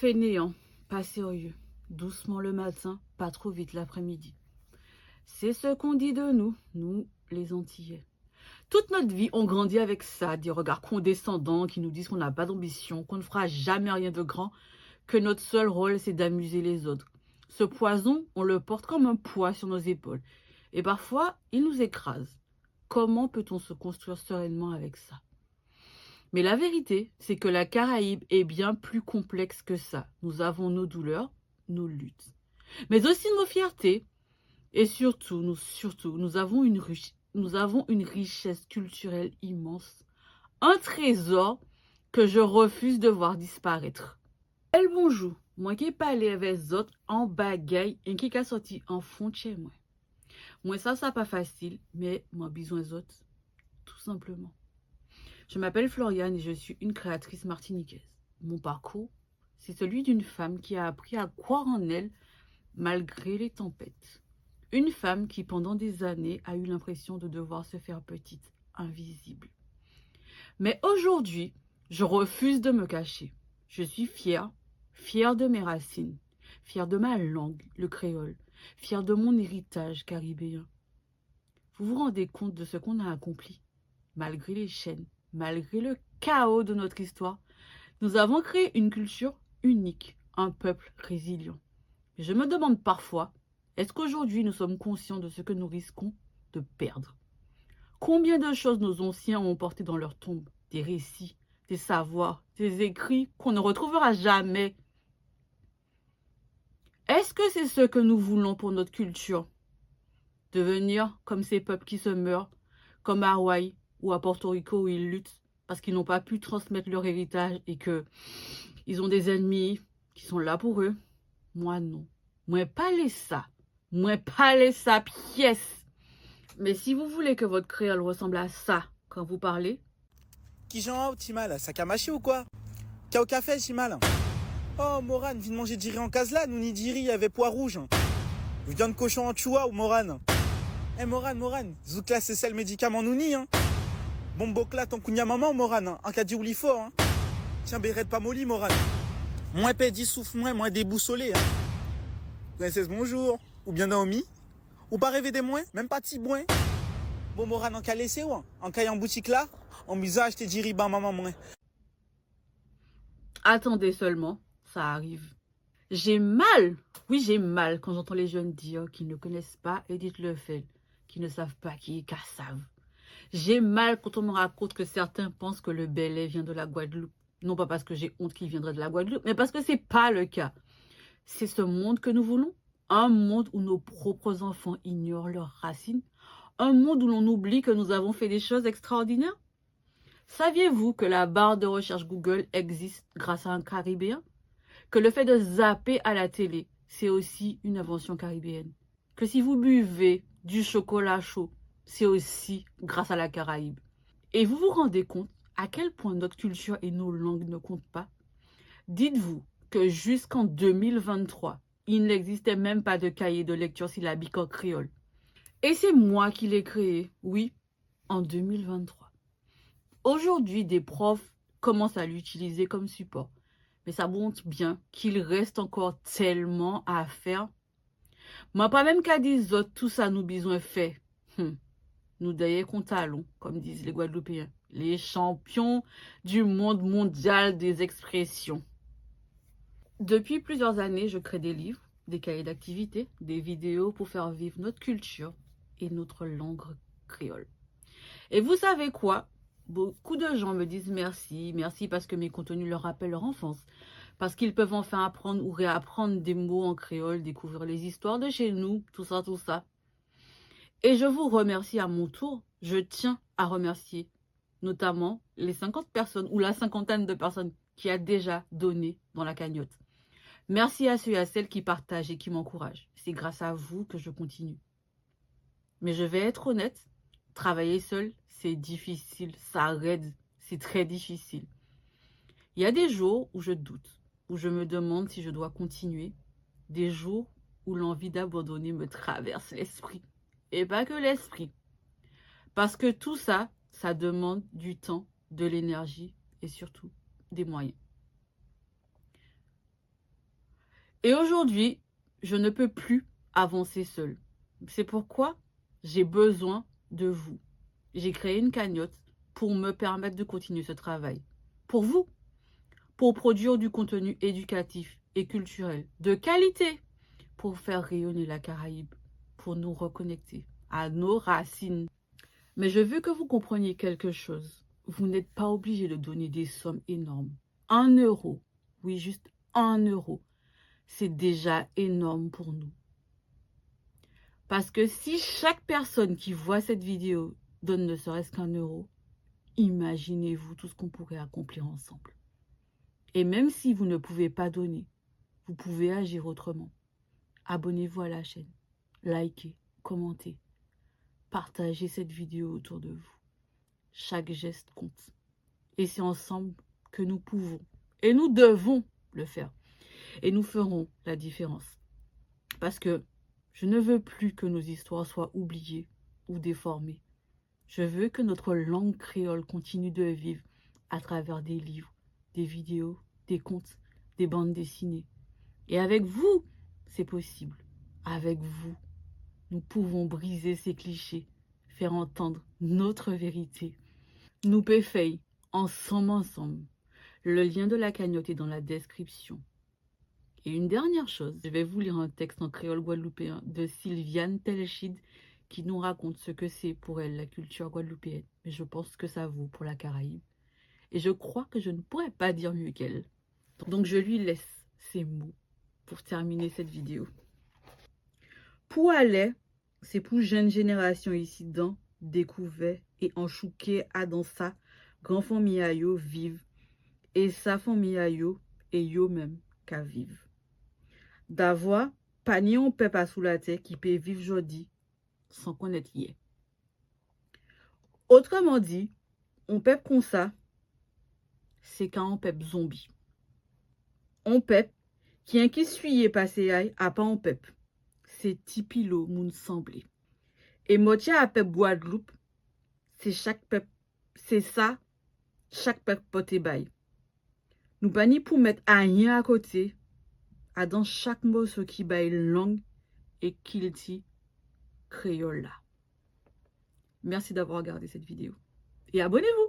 fainéant, pas sérieux. Doucement le matin, pas trop vite l'après-midi. C'est ce qu'on dit de nous, nous les Antillais. Toute notre vie, on grandit avec ça, des regards condescendants qui nous disent qu'on n'a pas d'ambition, qu'on ne fera jamais rien de grand, que notre seul rôle, c'est d'amuser les autres. Ce poison, on le porte comme un poids sur nos épaules. Et parfois, il nous écrase. Comment peut-on se construire sereinement avec ça? Mais la vérité, c'est que la Caraïbe est bien plus complexe que ça. Nous avons nos douleurs, nos luttes, mais aussi nos fiertés. Et surtout, nous avons une richesse culturelle immense. Un trésor que je refuse de voir disparaître. El bonjour, moi qui parle avec les autres en bagaille et qui a sorti en fond de chez moi. Moi ça pas facile, mais moi besoin des autres, tout simplement. Je m'appelle Floriane et je suis une créatrice martiniquaise. Mon parcours, c'est celui d'une femme qui a appris à croire en elle malgré les tempêtes. Une femme qui, pendant des années, a eu l'impression de devoir se faire petite, invisible. Mais aujourd'hui, je refuse de me cacher. Je suis fière de mes racines, fière de ma langue, le créole, fière de mon héritage caribéen. Vous vous rendez compte de ce qu'on a accompli? Malgré les chaînes, malgré le chaos de notre histoire, nous avons créé une culture unique, un peuple résilient. Et je me demande parfois, est-ce qu'aujourd'hui nous sommes conscients de ce que nous risquons de perdre? Combien de choses nos anciens ont porté dans leur tombe? Des récits, des savoirs, des écrits qu'on ne retrouvera jamais. Est-ce que c'est ce que nous voulons pour notre culture? Devenir comme ces peuples qui se meurent, comme à Hawaï ou à Porto Rico où ils luttent parce qu'ils n'ont pas pu transmettre leur héritage et qu'ils ont des ennemis qui sont là pour eux? Moi non. Moi pas les ça. Moi pas les ça pièce. Mais si vous voulez que votre créole ressemble à ça quand vous parlez. Qui j'en a, Timal? Ça qu'a mâché ou quoi? Qu'a au café, Timal? Oh, Morane, viens de manger du riz en caselan ou ni du riz avec pois rouge. Viande de cochon en choua ou Morane? Eh, Morane, zouk là c'est ça le médicament nouni, hein? Bombo clat ton kounya maman, Morane, en cas de ouli fort, hein? Tiens, bérette pas molly, Morane. Moins pédi souffle moins déboussolé, hein? Princesse, bonjour. Ou bien Naomi? Ou pas rêver des moins? Même pas de moins? Bon, Morane, en cas laissé ou en cas en boutique là? En misant acheter du riz, ben maman, moins. Attendez seulement, ça arrive. J'ai mal, oui j'ai mal quand j'entends les jeunes dire qu'ils ne connaissent pas Edith Lefel, qu'ils ne savent pas qui est Kassav. J'ai mal quand on me raconte que certains pensent que le Belait vient de la Guadeloupe. Non pas parce que j'ai honte qu'il viendrait de la Guadeloupe, mais parce que c'est pas le cas. C'est ce monde que nous voulons. Un monde où nos propres enfants ignorent leurs racines. Un monde où l'on oublie que nous avons fait des choses extraordinaires. Saviez-vous que la barre de recherche Google existe grâce à un Caribéen? Que le fait de zapper à la télé, c'est aussi une invention caribéenne. Que si vous buvez du chocolat chaud, c'est aussi grâce à la Caraïbe. Et vous vous rendez compte à quel point notre culture et nos langues ne comptent pas? Dites-vous que jusqu'en 2023, il n'existait même pas de cahier de lecture syllabique en créole. Et c'est moi qui l'ai créé, oui, en 2023. Aujourd'hui, des profs commencent à l'utiliser comme support. Mais ça montre bien qu'il reste encore tellement à faire. Moi, pas même qu'à dire autres, tout ça nous besoin fait. Nous d'ailleurs qu'on talons, comme disent les Guadeloupéens, les champions du monde mondial des expressions. Depuis plusieurs années, je crée des livres, des cahiers d'activités, des vidéos pour faire vivre notre culture et notre langue créole. Et vous savez quoi? Beaucoup de gens me disent merci parce que mes contenus leur rappellent leur enfance, parce qu'ils peuvent enfin apprendre ou réapprendre des mots en créole, découvrir les histoires de chez nous, tout ça. Et je vous remercie à mon tour. Je tiens à remercier notamment les 50 personnes ou la cinquantaine de personnes qui a déjà donné dans la cagnotte. Merci à ceux et à celles qui partagent et qui m'encouragent. C'est grâce à vous que je continue. Mais je vais être honnête, travailler seul, c'est difficile, ça raide, c'est très difficile. Il y a des jours où je doute, où je me demande si je dois continuer, des jours où l'envie d'abandonner me traverse l'esprit. Et pas que l'esprit. Parce que tout ça, ça demande du temps, de l'énergie et surtout des moyens. Et aujourd'hui, je ne peux plus avancer seule. C'est pourquoi j'ai besoin de vous. J'ai créé une cagnotte pour me permettre de continuer ce travail. Pour vous, pour produire du contenu éducatif et culturel de qualité, pour faire rayonner la Caraïbe, pour nous reconnecter à nos racines. Mais je veux que vous compreniez quelque chose. Vous n'êtes pas obligé de donner des sommes énormes. 1 euro, oui, juste 1 euro, c'est déjà énorme pour nous. Parce que si chaque personne qui voit cette vidéo donne ne serait-ce qu'1 euro, imaginez-vous tout ce qu'on pourrait accomplir ensemble. Et même si vous ne pouvez pas donner, vous pouvez agir autrement. Abonnez-vous à la chaîne, likez, commentez, partagez cette vidéo autour de vous. Chaque geste compte. Et c'est ensemble que nous pouvons et nous devons le faire. Et nous ferons la différence. Parce que je ne veux plus que nos histoires soient oubliées ou déformées. Je veux que notre langue créole continue de vivre à travers des livres, des vidéos, des contes, des bandes dessinées. Et avec vous, c'est possible. Avec vous, nous pouvons briser ces clichés, faire entendre notre vérité. Nous péfeille, ensemble. Le lien de la cagnotte est dans la description. Et une dernière chose, je vais vous lire un texte en créole guadeloupéen de Sylviane Telchid qui nous raconte ce que c'est pour elle la culture guadeloupéenne. Mais je pense que ça vaut pour la Caraïbe. Et je crois que je ne pourrais pas dire mieux qu'elle. Donc je lui laisse ces mots pour terminer cette vidéo. Pour aller, c'est pour jeune génération ici dedans, découvert et enchouqué à dans sa grand famille à yo vive et sa famille à yo et yo même qu'à vivre. D'avoir panier on peut pas sous la terre qui peut vivre aujourd'hui sans connaître hier. Autrement dit, on peut comme ça, c'est quand on peut zombie. On peut qui est qui suit passé à pas on peut. C'est tipilo moun semblé. Et motia à peuple Guadeloupe, c'est chaque peuple, c'est ça, chaque peuple pote bail. Nous pas ni pour mettre rien à côté, à dans chaque mot ce qui baille langue et qu'il dit créole là. Merci d'avoir regardé cette vidéo. Et abonnez-vous!